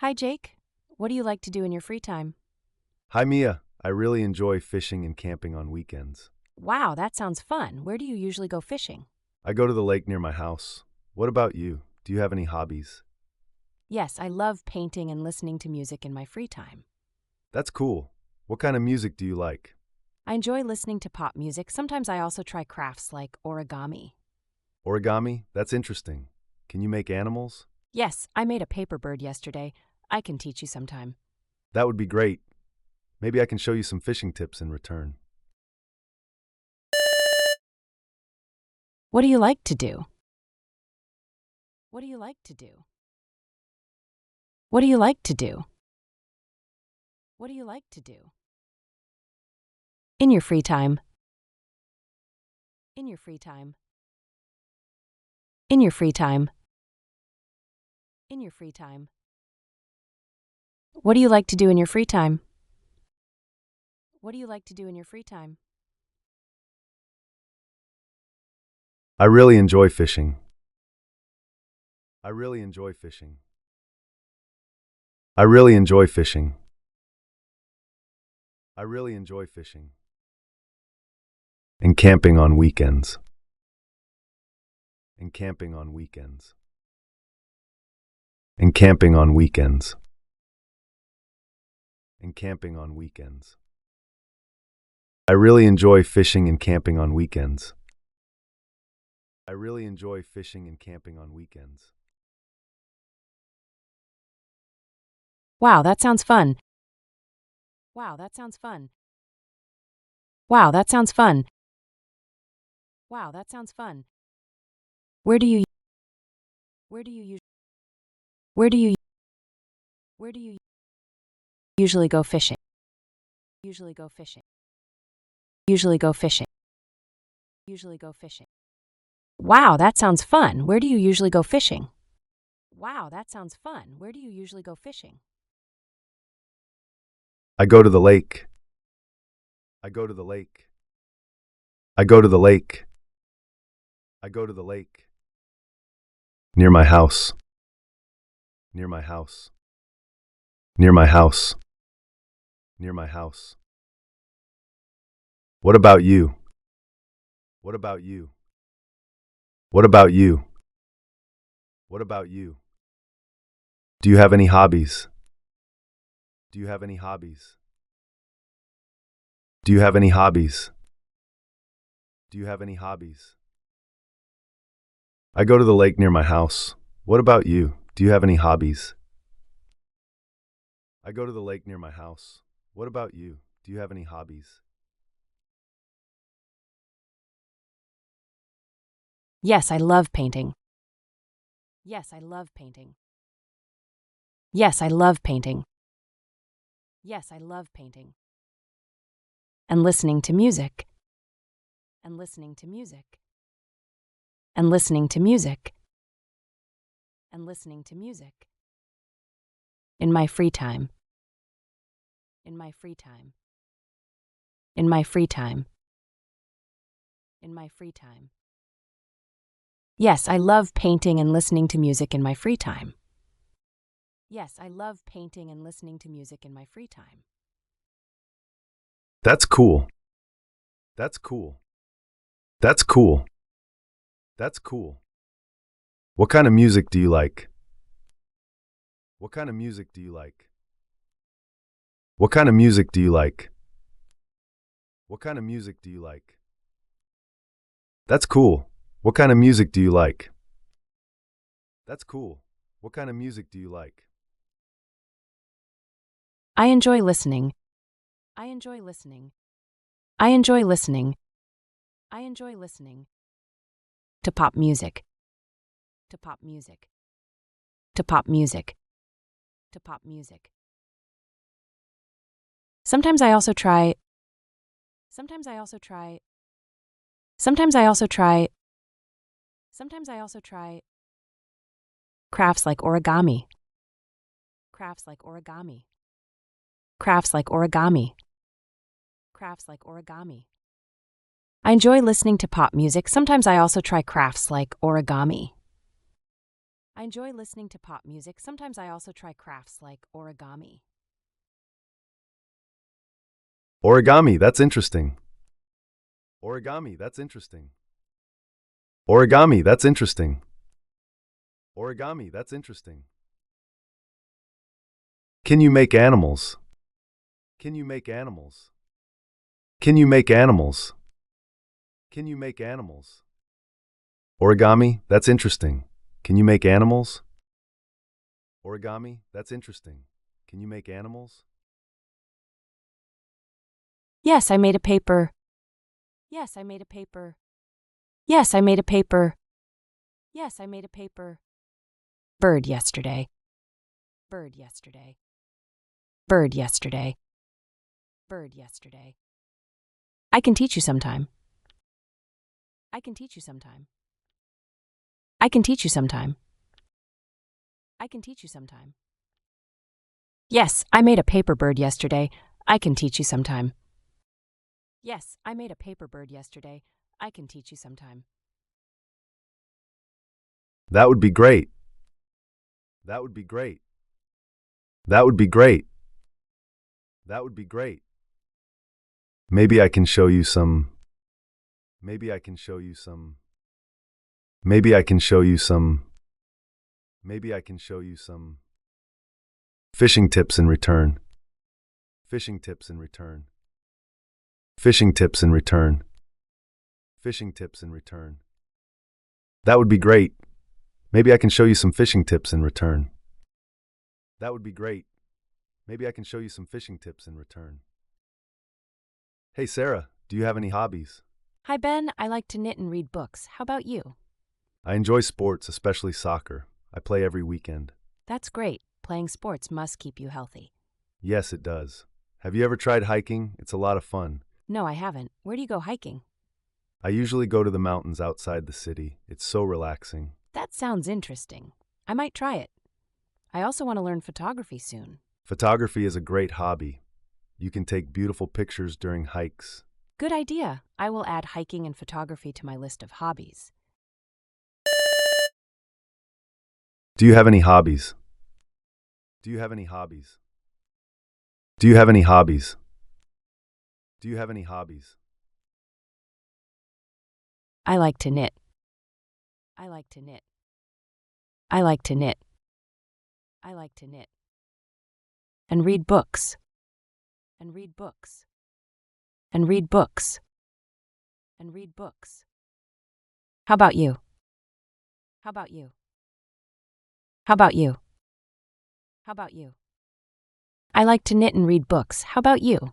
Hi, Jake. What do you like to do in your free time? Hi, Mia. I really enjoy fishing and camping on weekends. Wow, that sounds fun. Where do you usually go fishing? I go to the lake near my house. What about you? Do you have any hobbies? Yes, I love painting and listening to music in my free time. That's cool. What kind of music do you like? I enjoy listening to pop music. Sometimes I also try crafts like origami. Origami? That's interesting. Can you make animals? Yes, I made a paper bird yesterday. I can teach you sometime. That would be great. Maybe I can show you some fishing tips in return. What do you like to do? What do you like to do? What do you like to do? What do you like to do? In your free time. In your free time. In your free time. In your free time. What do you like to do in your free time? What do you like to do in your free time? I really enjoy fishing. I really enjoy fishing. I really enjoy fishing. I really enjoy fishing. And camping on weekends. And camping on weekends. And camping on weekends. And camping on weekends. I really enjoy fishing and camping on weekends. I really enjoy fishing and camping on weekends. Wow, that sounds fun. Wow, that sounds fun. Wow, that sounds fun. Wow, that sounds fun. Where do you Where do you use Where do you Where do you usually go fishing? Usually go fishing. Usually go fishing. Usually go fishing. Wow, that sounds fun. Where do you usually go fishing? Wow, that sounds fun. Where do you usually go fishing? I go to the lake. I go to the lake. I go to the lake. I go to the lake. Near my house. Near my house. Near my house. Near my house. What about you? What about you? What about you? What about you? Do you have any hobbies? Do you have any hobbies? Do you have any hobbies? Do you have any hobbies? I go to the lake near my house. What about you? Do you have any hobbies? I go to the lake near my house. What about you? Do you have any hobbies? Yes, I love painting. Yes, I love painting. Yes, I love painting. Yes, I love painting. And listening to music. And listening to music. And listening to music. And listening to music. In my free time. In my free time. In my free time. In my free time. Yes, I love painting and listening to music in my free time. Yes, I love painting and listening to music in my free time. That's cool. That's cool. That's cool. That's cool. What kind of music do you like? What kind of music do you like? What kind of music do you like? What kind of music do you like? That's cool. What kind of music do you like? That's cool. What kind of music do you like? I enjoy listening. I enjoy listening. I enjoy listening. I enjoy listening. To pop music. To pop music. To pop music. To pop music. Sometimes I also try. Sometimes I also try. Sometimes I also try. Sometimes I also try. Crafts like origami. Crafts like origami. Crafts like origami. Crafts like origami. I enjoy listening to pop music. Sometimes I also try crafts like origami. I enjoy listening to pop music. Sometimes I also try crafts like origami. Origami, that's interesting. Origami, that's interesting. Origami, that's interesting. Origami, that's interesting. Can you make animals? Can you make animals? Can you make animals? Can you make animals? Origami, that's interesting. Can you make animals? Origami, that's interesting. Can you make animals? Yes, I made a paper. Yes, I made a paper. Yes, I made a paper. Yes, I made a paper. Bird yesterday. Bird yesterday. Bird yesterday. Bird yesterday. I can teach you sometime. I can teach you sometime. I can teach you sometime. I can teach you sometime. Yes, I made a paper bird yesterday. I can teach you sometime. Yes, I made a paper bird yesterday. I can teach you sometime. That would be great. That would be great. That would be great. That would be great. Maybe I can show you some. Maybe I can show you some. Maybe I can show you some. Maybe I can show you some. Fishing tips in return. Fishing tips in return. Fishing tips in return. Fishing tips in return. That would be great. Maybe I can show you some fishing tips in return. That would be great. Maybe I can show you some fishing tips in return. Hey Sarah, do you have any hobbies? Hi, Ben. I like to knit and read books. How about you? I enjoy sports, especially soccer. I play every weekend. That's great. Playing sports must keep you healthy. Yes, it does. Have you ever tried hiking? It's a lot of fun. No, I haven't. Where do you go hiking? I usually go to the mountains outside the city. It's so relaxing. That sounds interesting. I might try it. I also want to learn photography soon. Photography is a great hobby. You can take beautiful pictures during hikes. Good idea. I will add hiking and photography to my list of hobbies. Do you have any hobbies? Do you have any hobbies? Do you have any hobbies? Do you have any hobbies? I like to knit. I like to knit. I like to knit. I like to knit. And read books. And read books. And read books. And read books. How about you? How about you? How about you? How about you? I like to knit and read books. How about you?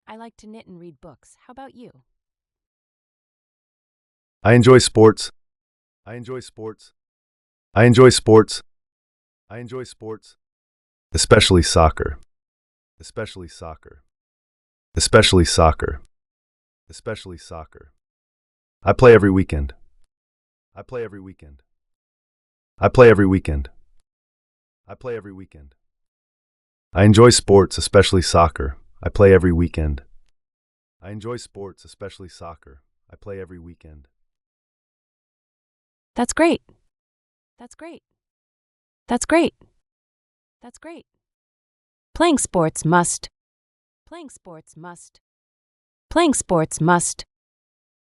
I like to knit and read books. How about you? I enjoy sports. I enjoy sports. I enjoy sports. I enjoy sports. Especially soccer. Especially soccer. Especially soccer. Especially soccer. I play every weekend. I play every weekend. I play every weekend. I play every weekend. I enjoy sports, especially soccer. I play every weekend. I enjoy sports, especially soccer. I play every weekend. That's great. That's great. That's great. That's great. Playing sports must. Playing sports must. Playing sports must.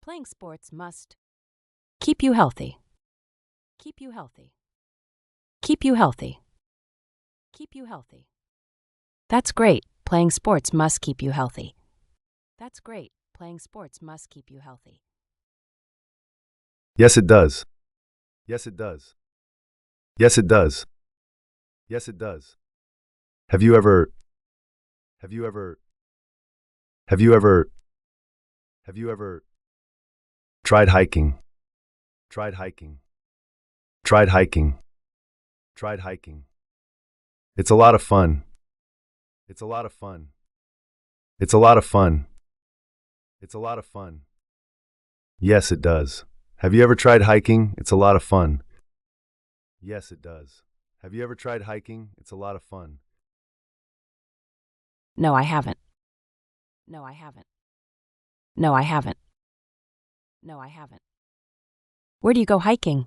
Playing sports must. Keep you healthy. Keep you healthy. Keep you healthy. Keep you healthy. That's great. Playing sports must keep you healthy. That's great. Playing sports must keep you healthy. Yes, it does. Yes, it does. Yes, it does. Yes, it does. Have you ever have you ever have you ever have you ever tried hiking? Tried hiking. Tried hiking. Tried hiking. It's a lot of fun. It's a lot of fun. It's a lot of fun. It's a lot of fun. Yes, it does. Have you ever tried hiking? It's a lot of fun. Yes, it does. Have you ever tried hiking? It's a lot of fun. No, I haven't. No, I haven't. No, I haven't. No, I haven't. Where do you go hiking?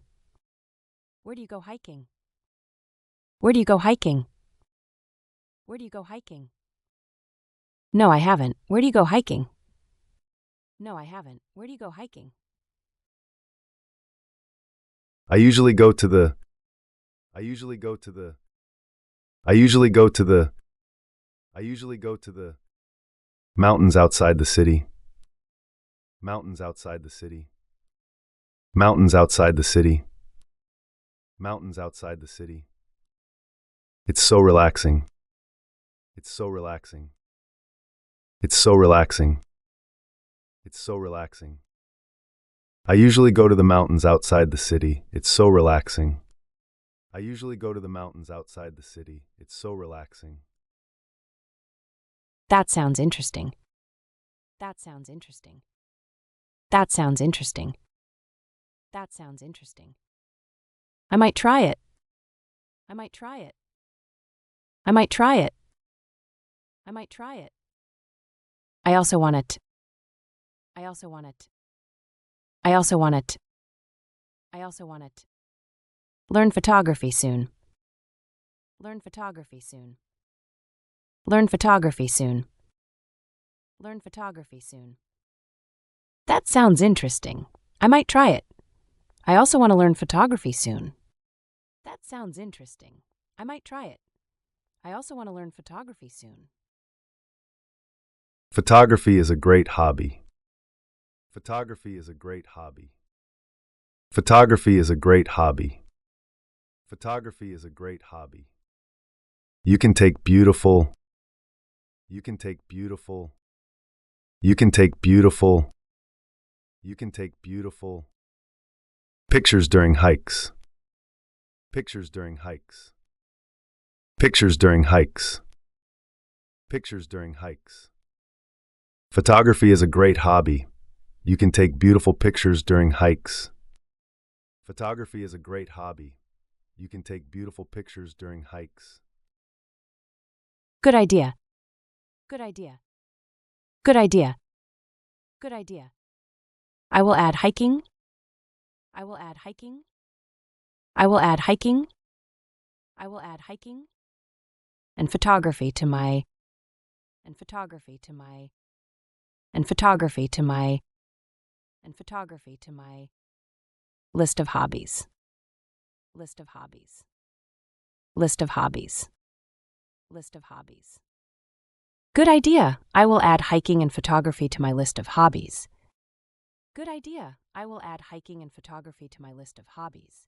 Where do you go hiking? Where do you go hiking? Where do you go hiking? No, I haven't. Where do you go hiking? No, I haven't. Where do you go hiking? I usually go to the. I usually go to the. I usually go to the. I usually go to the mountains outside the city. Mountains outside the city. Mountains outside the city. Mountains outside the city. It's so relaxing. It's so relaxing. It's so relaxing. It's so relaxing. I usually go to the mountains outside the city. It's so relaxing. I usually go to the mountains outside the city. It's so relaxing. That sounds interesting. That sounds interesting. That sounds interesting. That sounds interesting. I might try it. I might try it. I might try it. I might try it. I also want it. I also want it. I also want it. I also want it. Learn photography soon. Learn photography soon. Learn photography soon. Learn photography soon. That sounds interesting. I might try it. I also want to learn photography soon. That sounds interesting. I might try it. I also want to learn photography soon. Photography is a great hobby. Photography is a great hobby. Photography is a great hobby. Photography is a great hobby. You can take beautiful. You can take beautiful. You can take beautiful. You can take beautiful pictures during hikes. Pictures during hikes. Pictures during hikes. Pictures during hikes. Photography is a great hobby. You can take beautiful pictures during hikes. Photography is a great hobby. You can take beautiful pictures during hikes. Good idea. Good idea. Good idea. Good idea. I will add hiking. I will add hiking. I will add hiking. I will add hiking. And photography to my. And photography to my. And photography to my. And photography to my. List of hobbies. List of hobbies. List of hobbies. List of hobbies. Good idea. I will add hiking and photography to my list of hobbies. Good idea. I will add hiking and photography to my list of hobbies.